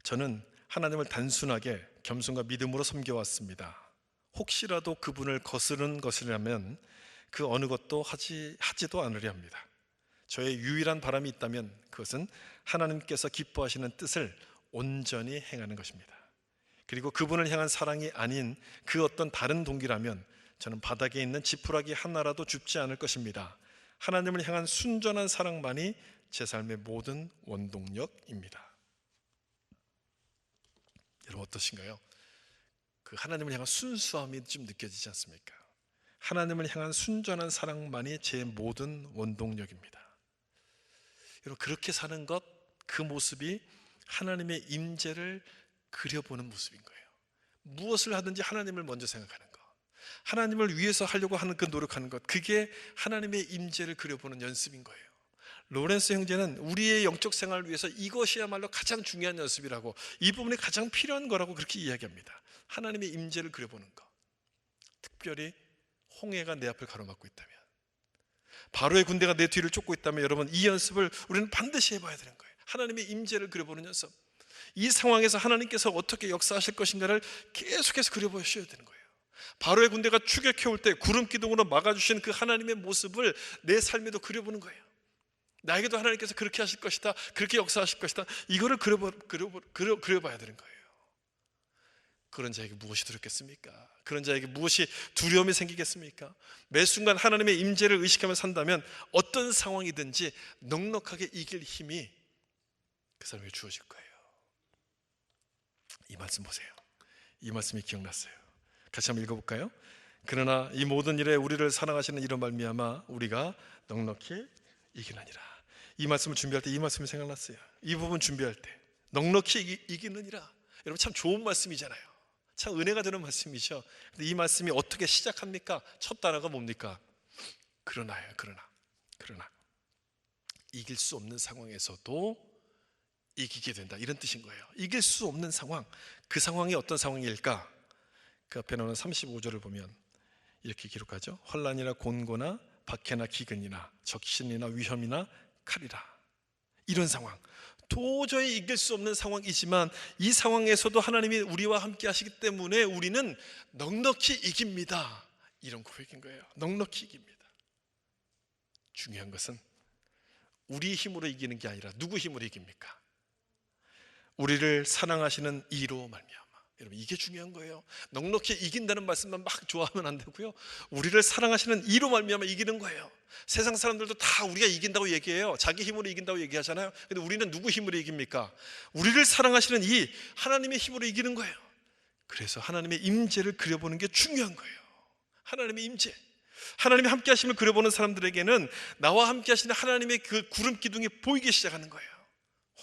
저는 하나님을 단순하게 겸손과 믿음으로 섬겨왔습니다. 혹시라도 그분을 거스른 것이라면 그 어느 것도 하지도 않으려 합니다. 저의 유일한 바람이 있다면 그것은 하나님께서 기뻐하시는 뜻을 온전히 행하는 것입니다. 그리고 그분을 향한 사랑이 아닌 그 어떤 다른 동기라면 저는 바닥에 있는 지푸라기 하나라도 줍지 않을 것입니다. 하나님을 향한 순전한 사랑만이 제 삶의 모든 원동력입니다. 여러분 어떠신가요? 그 하나님을 향한 순수함이 좀 느껴지지 않습니까? 하나님을 향한 순전한 사랑만이 제 모든 원동력입니다. 여러분 그렇게 사는 것, 그 모습이 하나님의 임재를 그려보는 모습인 거예요. 무엇을 하든지 하나님을 먼저 생각하는 것, 하나님을 위해서 하려고 하는 그 노력하는 것, 그게 하나님의 임재를 그려보는 연습인 거예요. 로렌스 형제는 우리의 영적 생활을 위해서 이것이야말로 가장 중요한 연습이라고, 이 부분이 가장 필요한 거라고 그렇게 이야기합니다. 하나님의 임재를 그려보는 것. 특별히 홍해가 내 앞을 가로막고 있다면, 바로의 군대가 내 뒤를 쫓고 있다면 여러분 이 연습을 우리는 반드시 해봐야 되는 거예요. 하나님의 임재를 그려보는 연습. 이 상황에서 하나님께서 어떻게 역사하실 것인가를 계속해서 그려보셔야 되는 거예요. 바로의 군대가 추격해올 때 구름 기둥으로 막아주시는 그 하나님의 모습을 내 삶에도 그려보는 거예요. 나에게도 하나님께서 그렇게 하실 것이다, 그렇게 역사하실 것이다, 이거를 그려봐야 되는 거예요. 그런 자에게 무엇이 두렵겠습니까? 그런 자에게 무엇이 두려움이 생기겠습니까? 매 순간 하나님의 임재를 의식하며 산다면 어떤 상황이든지 넉넉하게 이길 힘이 그 사람에게 주어질 거예요. 이 말씀 보세요. 이 말씀이 기억났어요. 같이 한번 읽어볼까요? 그러나 이 모든 일에 우리를 사랑하시는 이로 말미암아 우리가 넉넉히 이기느니라. 이 말씀을 준비할 때 이 말씀이 생각났어요. 이 부분 준비할 때 넉넉히 이기느니라. 여러분 참 좋은 말씀이잖아요. 참 은혜가 되는 말씀이죠. 근데 이 말씀이 어떻게 시작합니까? 첫 단어가 뭡니까? 그러나요. 그러나 이길 수 없는 상황에서도 이기게 된다, 이런 뜻인 거예요. 이길 수 없는 상황, 그 상황이 어떤 상황일까? 그 앞에 나오는 35절을 보면 이렇게 기록하죠. 환난이나 곤고나 박해나 기근이나 적신이나 위험이나 칼이라. 이런 상황, 도저히 이길 수 없는 상황이지만 이 상황에서도 하나님이 우리와 함께 하시기 때문에 우리는 넉넉히 이깁니다, 이런 고백인 거예요. 넉넉히 이깁니다. 중요한 것은 우리 힘으로 이기는 게 아니라 누구 힘으로 이깁니까? 우리를 사랑하시는 이로 말미암아. 여러분 이게 중요한 거예요. 넉넉히 이긴다는 말씀만 막 좋아하면 안 되고요, 우리를 사랑하시는 이로 말미암아 이기는 거예요. 세상 사람들도 다 우리가 이긴다고 얘기해요. 자기 힘으로 이긴다고 얘기하잖아요. 근데 우리는 누구 힘으로 이깁니까? 우리를 사랑하시는 이 하나님의 힘으로 이기는 거예요. 그래서 하나님의 임재를 그려보는 게 중요한 거예요. 하나님의 임재, 하나님이 함께 하심을 그려보는 사람들에게는 나와 함께 하시는 하나님의 그 구름 기둥이 보이기 시작하는 거예요.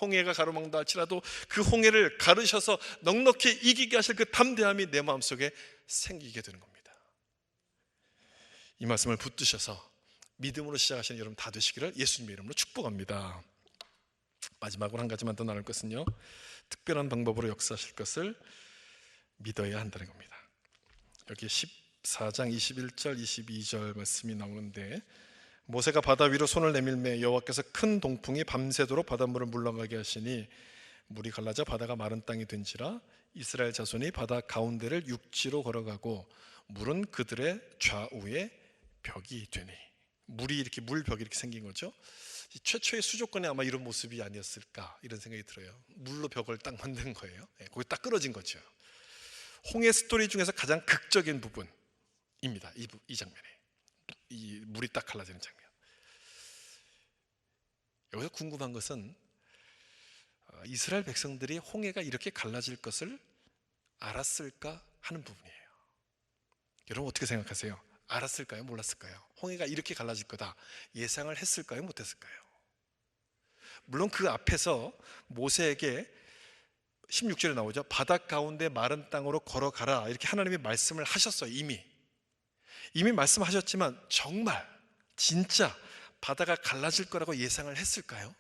홍해가 가로막는다 할지라도 그 홍해를 가르셔서 넉넉히 이기게 하실 그 담대함이 내 마음속에 생기게 되는 겁니다. 이 말씀을 붙드셔서 믿음으로 시작하시는 여러분 다 되시기를 예수님의 이름으로 축복합니다. 마지막으로 한 가지만 더 나눌 것은요, 특별한 방법으로 역사하실 것을 믿어야 한다는 겁니다. 여기 14장 21절 22절 말씀이 나오는데, 모세가 바다 위로 손을 내밀매 여호와께서 큰 동풍이 밤새도록 바닷물을 물러가게 하시니 물이 갈라져 바다가 마른 땅이 된지라. 이스라엘 자손이 바다 가운데를 육지로 걸어가고 물은 그들의 좌우에 벽이 되니. 물이 이렇게, 물벽이 이렇게 생긴 거죠. 최초의 수족관이 아마 이런 모습이 아니었을까, 이런 생각이 들어요. 물로 벽을 딱 만든 거예요. 거기 딱 끊어진 거죠. 홍해 스토리 중에서 가장 극적인 부분입니다. 이 장면에, 이 물이 딱 갈라지는 장면. 여기서 궁금한 것은 이스라엘 백성들이 홍해가 이렇게 갈라질 것을 알았을까 하는 부분이에요. 여러분 어떻게 생각하세요? 알았을까요? 몰랐을까요? 홍해가 이렇게 갈라질 거다 예상을 했을까요? 못했을까요? 물론 그 앞에서 모세에게 16절에 나오죠. 바닷 가운데 마른 땅으로 걸어가라, 이렇게 하나님이 말씀을 하셨어요. 이미 말씀하셨지만 정말 진짜 바다가 갈라질 거라고 예상을 했을까요?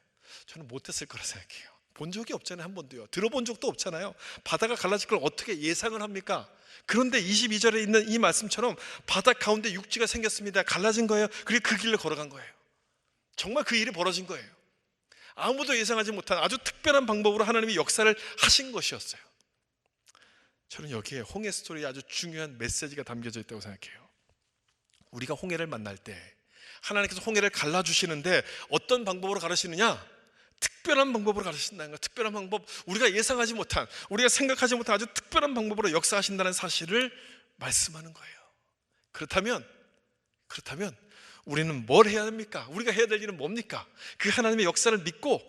저는 못했을 거라 생각해요. 본 적이 없잖아요. 한 번도요. 들어본 적도 없잖아요. 바다가 갈라질 걸 어떻게 예상을 합니까? 그런데 22절에 있는 이 말씀처럼 바다 가운데 육지가 생겼습니다. 갈라진 거예요. 그리고 그 길로 걸어간 거예요. 정말 그 일이 벌어진 거예요. 아무도 예상하지 못한 아주 특별한 방법으로 하나님이 역사를 하신 것이었어요. 저는 여기에 홍해 스토리에 아주 중요한 메시지가 담겨져 있다고 생각해요. 우리가 홍해를 만날 때 하나님께서 홍해를 갈라주시는데 어떤 방법으로 가르치느냐? 특별한 방법으로 가르치신다는 거예요. 특별한 방법, 우리가 예상하지 못한, 우리가 생각하지 못한 아주 특별한 방법으로 역사하신다는 사실을 말씀하는 거예요. 그렇다면 우리는 뭘 해야 합니까? 우리가 해야 될 일은 뭡니까? 그 하나님의 역사를 믿고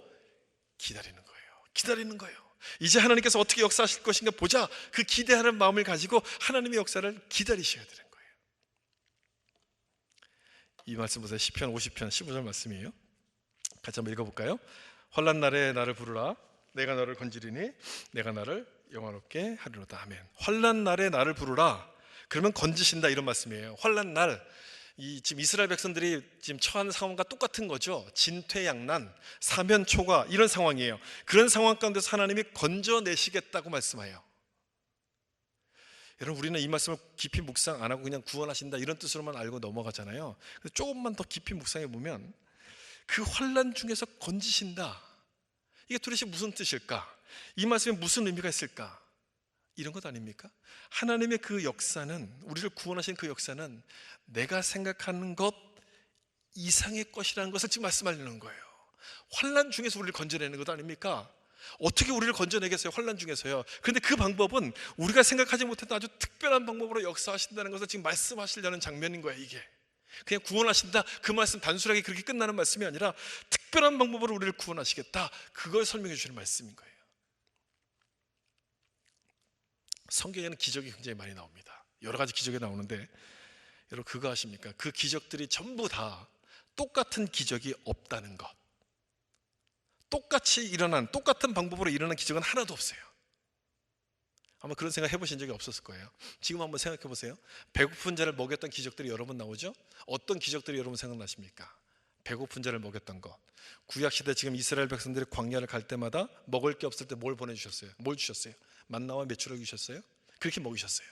기다리는 거예요. 이제 하나님께서 어떻게 역사하실 것인가 보자, 그 기대하는 마음을 가지고 하나님의 역사를 기다리셔야 되는 거예요. 이 말씀 보세요. 시편 50편 15절 말씀이에요. 같이 한번 읽어볼까요? 환난 날에 나를 부르라. 내가 너를 건지리니 내가 나를 영화롭게 하리로다. 아멘. 환난 날에 나를 부르라. 그러면 건지신다, 이런 말씀이에요. 환난 날, 지금 이스라엘 백성들이 지금 처한 상황과 똑같은 거죠. 진퇴양난, 사면초가, 이런 상황이에요. 그런 상황 가운데서 하나님이 건져내시겠다고 말씀해요. 여러분, 우리는 이 말씀을 깊이 묵상 안 하고 그냥 구원하신다 이런 뜻으로만 알고 넘어가잖아요. 조금만 더 깊이 묵상해 보면 그 환난 중에서 건지신다, 이게 도대체 무슨 뜻일까? 이 말씀에 무슨 의미가 있을까? 이런 것 아닙니까? 하나님의 그 역사는, 우리를 구원하신 그 역사는 내가 생각하는 것 이상의 것이라는 것을 지금 말씀하려는 거예요. 환난 중에서 우리를 건져내는 것 아닙니까? 어떻게 우리를 건져내겠어요? 환난 중에서요. 그런데 그 방법은 우리가 생각하지 못했던 아주 특별한 방법으로 역사하신다는 것을 지금 말씀하시려는 장면인 거예요. 이게 그냥 구원하신다, 그 말씀 단순하게 그렇게 끝나는 말씀이 아니라 특별한 방법으로 우리를 구원하시겠다, 그걸 설명해 주시는 말씀인 거예요. 성경에는 기적이 굉장히 많이 나옵니다. 여러 가지 기적이 나오는데 여러분, 그거 아십니까? 그 기적들이 전부 다 똑같은 기적이 없다는 것. 똑같이 일어난, 똑같은 방법으로 일어난 기적은 하나도 없어요. 아마 그런 생각 해보신 적이 없었을 거예요. 지금 한번 생각해 보세요. 배고픈 자를 먹였던 기적들이 여러 번 나오죠? 어떤 기적들이 여러분 생각나십니까? 배고픈 자를 먹였던 것. 구약시대 지금 이스라엘 백성들이 광야를 갈 때마다 먹을 게 없을 때 뭘 보내주셨어요? 뭘 주셨어요? 만나와 메추를 주셨어요? 그렇게 먹이셨어요.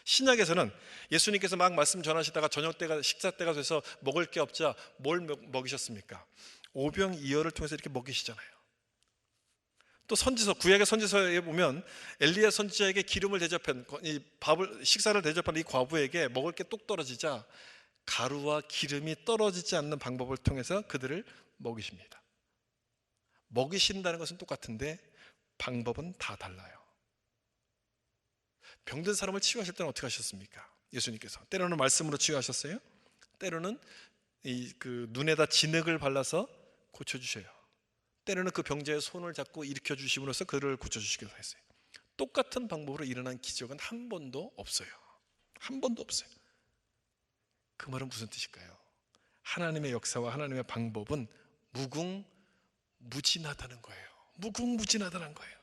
신약에서는 예수님께서 막 말씀 전하시다가 저녁 때가, 식사 때가 돼서 먹을 게 없자 뭘 먹이셨습니까? 오병이어를 통해서 이렇게 먹이시잖아요. 또 선지서, 구약의 선지서에 보면 엘리야 선지자에게 기름을 대접한, 이 밥을, 식사를 대접한 이 과부에게 먹을 게 뚝 떨어지자 가루와 기름이 떨어지지 않는 방법을 통해서 그들을 먹이십니다. 먹이신다는 것은 똑같은데 방법은 다 달라요. 병든 사람을 치유하실 때는 어떻게 하셨습니까? 예수님께서 때로는 말씀으로 치유하셨어요. 때로는 그 눈에다 진흙을 발라서 고쳐주셔요. 때로는 그 병자의 손을 잡고 일으켜 주심으로써 그를 고쳐주시기도 했어요. 똑같은 방법으로 일어난 기적은 한 번도 없어요. 한 번도 없어요. 그 말은 무슨 뜻일까요? 하나님의 역사와 하나님의 방법은 무궁무진하다는 거예요. 무궁무진하다는 거예요.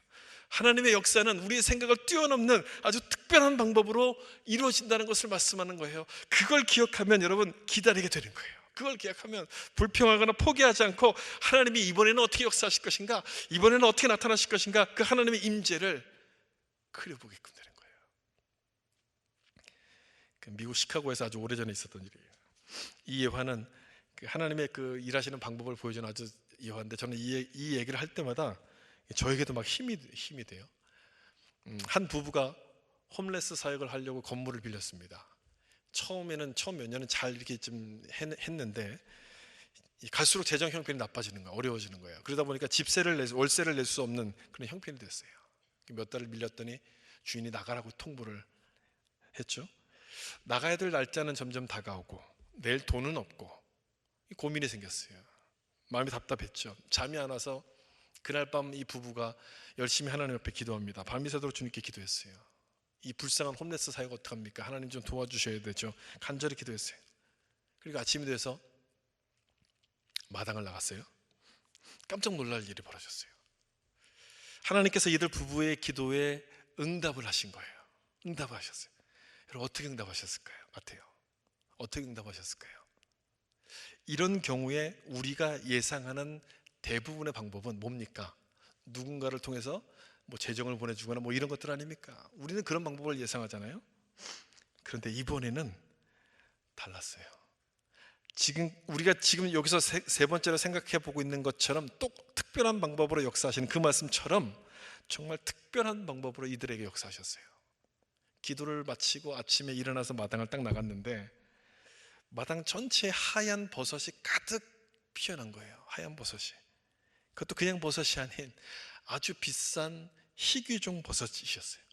하나님의 역사는 우리의 생각을 뛰어넘는 아주 특별한 방법으로 이루어진다는 것을 말씀하는 거예요. 그걸 기억하면 여러분 기다리게 되는 거예요. 그걸 기억하면 불평하거나 포기하지 않고 하나님이 이번에는 어떻게 역사하실 것인가, 이번에는 어떻게 나타나실 것인가, 그 하나님의 임재를 그려보게끔 되는 거예요. 그 미국 시카고에서 아주 오래전에 있었던 일이에요. 이 예화는 그 하나님의 그 일하시는 방법을 보여주는 아주 예화인데, 저는 이 얘기를 할 때마다 저에게도 막 힘이 돼요. 한 부부가 홈레스 사역을 하려고 건물을 빌렸습니다. 처음 몇 년은 잘 이렇게 좀 했는데 갈수록 재정 형편이 나빠지는 거예요. 어려워지는 거예요. 그러다 보니까 월세를 낼 수 없는 그런 형편이 됐어요. 몇 달을 밀렸더니 주인이 나가라고 통보를 했죠. 나가야 될 날짜는 점점 다가오고 낼 돈은 없고 고민이 생겼어요. 마음이 답답했죠. 잠이 안 와서 그날 밤 이 부부가 열심히 하나님 옆에 기도합니다. 밤이 새도록 주님께 기도했어요. 이 불쌍한 홈레스 사역 어떡합니까? 하나님 좀 도와주셔야 되죠. 간절히 기도했어요. 그리고 아침이 돼서 마당을 나갔어요. 깜짝 놀랄 일이 벌어졌어요. 하나님께서 이들 부부의 기도에 응답을 하신 거예요. 응답을 하셨어요. 여러분, 어떻게 응답하셨을까요? 같아요. 어떻게 응답하셨을까요? 이런 경우에 우리가 예상하는 대부분의 방법은 뭡니까? 누군가를 통해서 뭐 재정을 보내주거나 뭐 이런 것들 아닙니까? 우리는 그런 방법을 예상하잖아요. 그런데 이번에는 달랐어요. 우리가 지금 여기서 세 번째로 생각해 보고 있는 것처럼 또 특별한 방법으로 역사하시는 그 말씀처럼 정말 특별한 방법으로 이들에게 역사하셨어요. 기도를 마치고 아침에 일어나서 마당을 딱 나갔는데 마당 전체에 하얀 버섯이 가득 피어난 거예요. 하얀 버섯이. 그것도 그냥 버섯이 아닌 아주 비싼 희귀종 버섯이셨어요.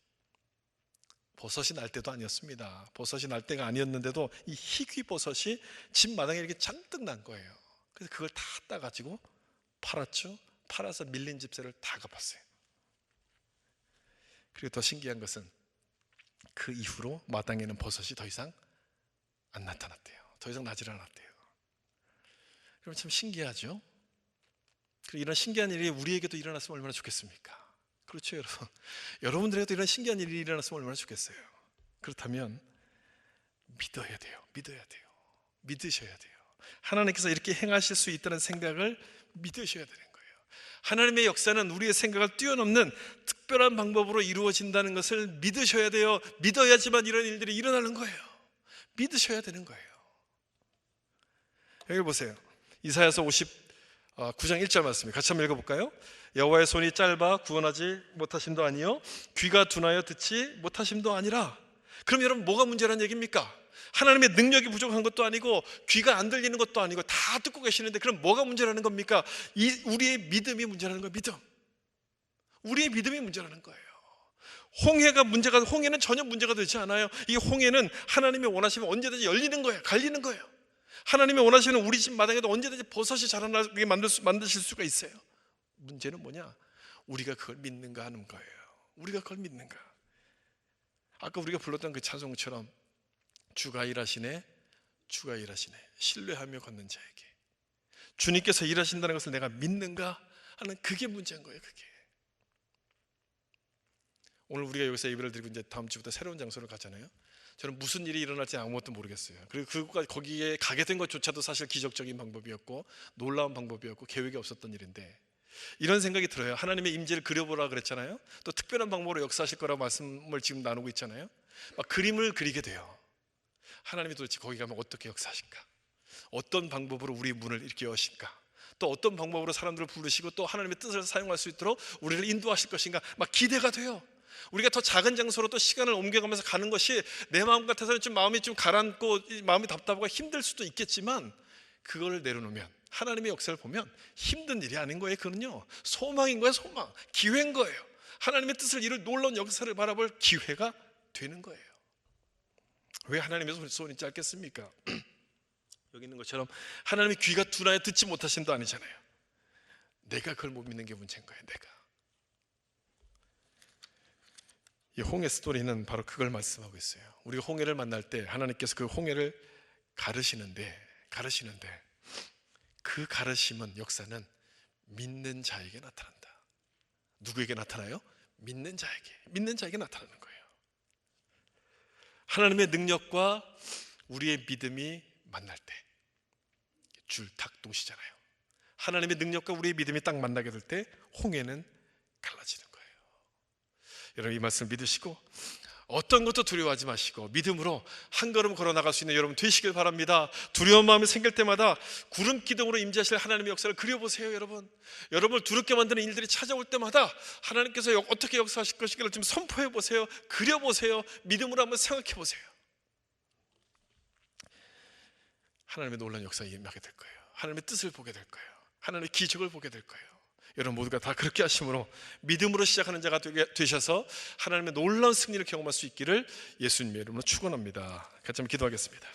버섯이 날 때도 아니었습니다. 버섯이 날 때가 아니었는데도 이 희귀 버섯이 집 마당에 이렇게 잔뜩 난 거예요. 그래서 그걸 다 따가지고 팔았죠. 팔아서 밀린 집세를 다 갚았어요. 그리고 더 신기한 것은 그 이후로 마당에는 버섯이 더 이상 안 나타났대요. 더 이상 나질 않았대요. 여러분 참 신기하죠? 그리고 이런 신기한 일이 우리에게도 일어났으면 얼마나 좋겠습니까? 그렇죠, 여러분. 여러분들에게도 이런 신기한 일이 일어났으면 얼마나 좋겠어요. 그렇다면 믿어야 돼요. 믿어야 돼요. 믿으셔야 돼요. 하나님께서 이렇게 행하실 수 있다는 생각을 믿으셔야 되는 거예요. 하나님의 역사는 우리의 생각을 뛰어넘는 특별한 방법으로 이루어진다는 것을 믿으셔야 돼요. 믿어야지만 이런 일들이 일어나는 거예요. 믿으셔야 되는 거예요. 여기 보세요. 이사야서 59장 1절 말씀이에요. 같이 한번 읽어볼까요? 여호와의 손이 짧아 구원하지 못하심도 아니요 귀가 둔하여 듣지 못하심도 아니라. 그럼 여러분 뭐가 문제라는 얘기입니까? 하나님의 능력이 부족한 것도 아니고 귀가 안 들리는 것도 아니고 다 듣고 계시는데 그럼 뭐가 문제라는 겁니까? 우리의 믿음이 문제라는 거예요. 믿음. 우리의 믿음이 문제라는 거예요. 홍해는 전혀 문제가 되지 않아요. 이 홍해는 하나님이 원하시면 언제든지 열리는 거예요. 갈리는 거예요. 하나님이 원하시는 우리 집 마당에도 언제든지 버섯이 자라나게 만드실 수가 있어요. 문제는 뭐냐? 우리가 그걸 믿는가 하는 거예요. 우리가 그걸 믿는가. 아까 우리가 불렀던 그 찬송처럼 주가 일하시네, 주가 일하시네, 신뢰하며 걷는 자에게 주님께서 일하신다는 것을 내가 믿는가 하는 그게 문제인 거예요. 그게. 오늘 우리가 여기서 예배를 드리고 이제 다음 주부터 새로운 장소를 가잖아요. 저는 무슨 일이 일어날지 아무것도 모르겠어요. 그리고 거기에 가게 된 것조차도 사실 기적적인 방법이었고 놀라운 방법이었고 계획이 없었던 일인데 이런 생각이 들어요. 하나님의 임재를 그려보라 그랬잖아요. 또 특별한 방법으로 역사하실 거라고 말씀을 지금 나누고 있잖아요. 막 그림을 그리게 돼요. 하나님이 도대체 거기 가면 어떻게 역사하실까? 어떤 방법으로 우리 문을 이렇게 여실까? 또 어떤 방법으로 사람들을 부르시고 또 하나님의 뜻을 사용할 수 있도록 우리를 인도하실 것인가? 막 기대가 돼요. 우리가 더 작은 장소로 또 시간을 옮겨가면서 가는 것이 내 마음 같아서는 좀 마음이 좀 가라앉고 마음이 답답하고 힘들 수도 있겠지만 그걸 내려놓으면 하나님의 역사를 보면 힘든 일이 아닌 거예요. 그거는요 소망인 거예요. 소망, 기회인 거예요. 하나님의 뜻을 이룰 놀라운 역사를 바라볼 기회가 되는 거예요. 왜 하나님의 손이 짧겠습니까? 여기 있는 것처럼 하나님의 귀가 둔하여 듣지 못하심도 아니잖아요. 내가 그걸 못 믿는 게 문제인 거예요. 내가. 이 홍해 스토리는 바로 그걸 말씀하고 있어요. 우리가 홍해를 만날 때 하나님께서 그 홍해를 가르시는데 그 가르심은 역사는 믿는 자에게 나타난다. 누구에게 나타나요? 믿는 자에게 나타나는 거예요. 하나님의 능력과 우리의 믿음이 만날 때 줄탁동시잖아요. 하나님의 능력과 우리의 믿음이 딱 만나게 될 때 홍해는 갈라지는 거예요. 여러분 이 말씀 믿으시고 어떤 것도 두려워하지 마시고 믿음으로 한 걸음 걸어 나갈 수 있는 여러분 되시길 바랍니다. 두려운 마음이 생길 때마다 구름 기둥으로 임재하실 하나님의 역사를 그려보세요. 여러분을 두렵게 만드는 일들이 찾아올 때마다 하나님께서 어떻게 역사하실 것인가를 좀 선포해 보세요. 그려보세요. 믿음으로 한번 생각해 보세요. 하나님의 놀라운 역사에 임하게 될 거예요. 하나님의 뜻을 보게 될 거예요. 하나님의 기적을 보게 될 거예요. 여러분 모두가 다 그렇게 하심으로 믿음으로 시작하는 자가 되셔서 하나님의 놀라운 승리를 경험할 수 있기를 예수님의 이름으로 축원합니다. 같이 한번 기도하겠습니다.